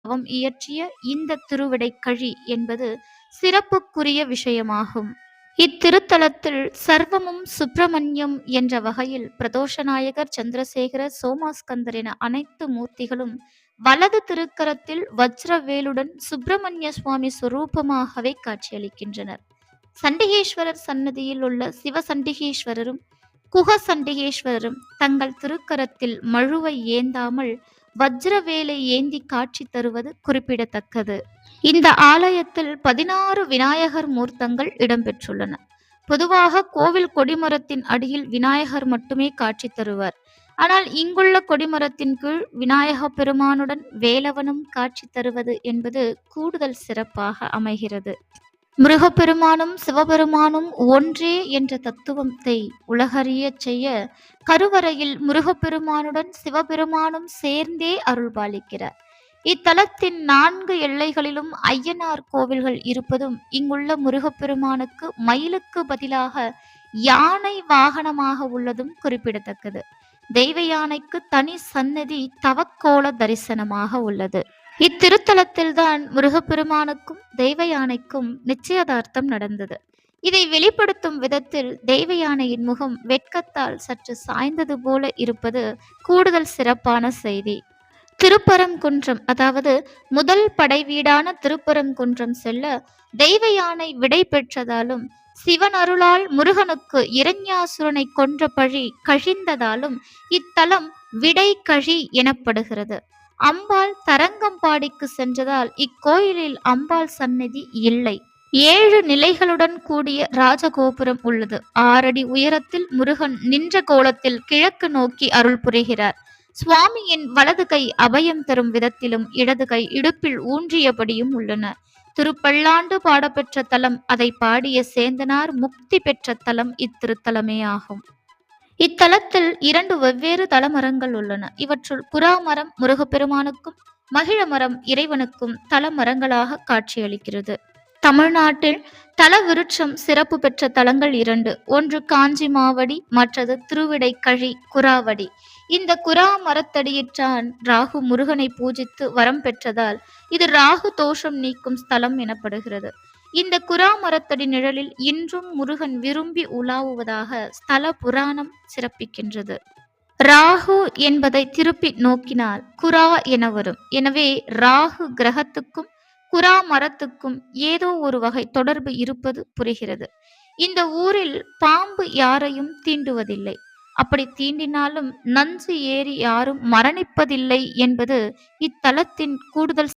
தவம் இயற்றிய இந்த திருவிடைக்கழி என்பது சிறப்புக்குரிய விஷயமாகும். இத்திருத்தலத்தில் சர்வமும் சுப்பிரமணியம் என்ற வகையில் பிரதோஷநாயகர், சந்திரசேகரர், சோமாஸ்கந்தர் என அனைத்து மூர்த்திகளும் வலது திருக்கரத்தில் வஜ்ரவேலுடன் சுப்பிரமணிய சுவாமி சொரூபமாகவே காட்சியளிக்கின்றனர். சண்டிகேஸ்வரர் சன்னதியில் உள்ள சிவசண்டிகேஸ்வரரும் குகசண்டிகேஸ்வரரும் தங்கள் திருக்கரத்தில் மழுவை ஏந்தாமல் வஜ்ரவேலை ஏந்தி காட்சி தருவது குறிப்பிடத்தக்கது. இந்த ஆலயத்தில் 16 விநாயகர் மூர்த்தங்கள் இடம்பெற்றுள்ளன. பொதுவாக கோவில் கொடிமரத்தின் அடியில் விநாயகர் மட்டுமே காட்சி தருவார். ஆனால் இங்குள்ள கொடிமரத்தின் கீழ் விநாயக பெருமானுடன் வேலவனும் காட்சி தருவது என்பது கூடுதல் சிறப்பாக அமைகிறது. முருகப்பெருமானும் சிவபெருமானும் ஒன்றே என்ற தத்துவத்தை உலகறியச் செய்ய கருவறையில் முருகப்பெருமானுடன் சிவபெருமானும் சேர்ந்தே அருள்பாலிக்கிறார். இத்தலத்தின் 4 எல்லைகளிலும் ஐயனார் கோவில்கள் இருப்பதும் இங்குள்ள முருகப்பெருமானுக்கு மயிலுக்கு பதிலாக யானை வாகனமாக உள்ளதும் குறிப்பிடத்தக்கது. தெய்வ யானைக்கு தனி சன்னதி தவக்கோல தரிசனமாக உள்ளது. இத்திருத்தலத்தில்தான் முருகப்பெருமானுக்கும் தெய்வ யானைக்கும் நிச்சயதார்த்தம் நடந்தது. இதை வெளிப்படுத்தும் விதத்தில் தெய்வ யானையின் முகம் வெட்கத்தால் சற்று சாய்ந்தது போல இருப்பது கூடுதல் சிறப்பான செய்தி. திருப்பரங்குன்றம், அதாவது முதல் படை வீடான திருப்பரங்குன்றம் செல்ல தெய்வ யானை விடை பெற்றதாலும் சிவன் அருளால் முருகனுக்கு இரண்யாசுரனை கொன்ற பழி கழிந்ததாலும் இத்தலம் விடை கழி எனப்படுகிறது. அம்பாள் தரங்கம்பாடிக்கு சென்றதால் இக்கோயிலில் அம்பாள் சந்நிதி இல்லை. 7 நிலைகளுடன் கூடிய ராஜகோபுரம் உள்ளது. 6 அடி உயரத்தில் முருகன் நின்ற கோலத்தில் கிழக்கு நோக்கி அருள் புரிகிறார். சுவாமியின் வலது கை அபயம் தரும் விதத்திலும் இடது கை இடுப்பில் ஊன்றியபடியும் உள்ளன. திருப்பல்லாண்டு பாடப்பெற்ற தலம், அதை பாடிய சேந்தனார் முக்தி பெற்ற தலம் இத்திருத்தலமே ஆகும். இத்தலத்தில் 2 வெவ்வேறு தலமரங்கள் உள்ளன. இவற்றுள் புறா மரம் முருகப்பெருமானுக்கும், மகிழ மரம் இறைவனுக்கும் தலமரங்களாக காட்சியளிக்கிறது. தமிழ்நாட்டில் தல விருட்சம் சிறப்பு பெற்ற தலங்கள் 2. ஒன்று காஞ்சி மாவடி, மற்றது திருவிடைக்கழி குராவடி. இந்த குரா மரத்தடியிற்றான் ராகு முருகனை பூஜித்து வரம் பெற்றதால் இது ராகு தோஷம் நீக்கும் ஸ்தலம் எனப்படுகிறது. இந்த குரா மரத்தடி நிழலில் இன்றும் முருகன் விரும்பி உலாவுவதாக ஸ்தல புராணம் சிறப்பிக்கின்றது. ராகு என்பதை திருப்பி நோக்கினால் குரா என வரும். எனவே ராகு கிரகத்துக்கும் குரா மரத்துக்கும் ஏதோ ஒரு வகை தொடர்பு இருப்பது புரிகிறது. இந்த ஊரில் பாம்பு யாரையும் தீண்டுவதில்லை. அப்படி தீண்டினாலும் நஞ்சு ஏறி யாரும் மரணிப்பதில்லை என்பது இத்தலத்தின் கூடுதல்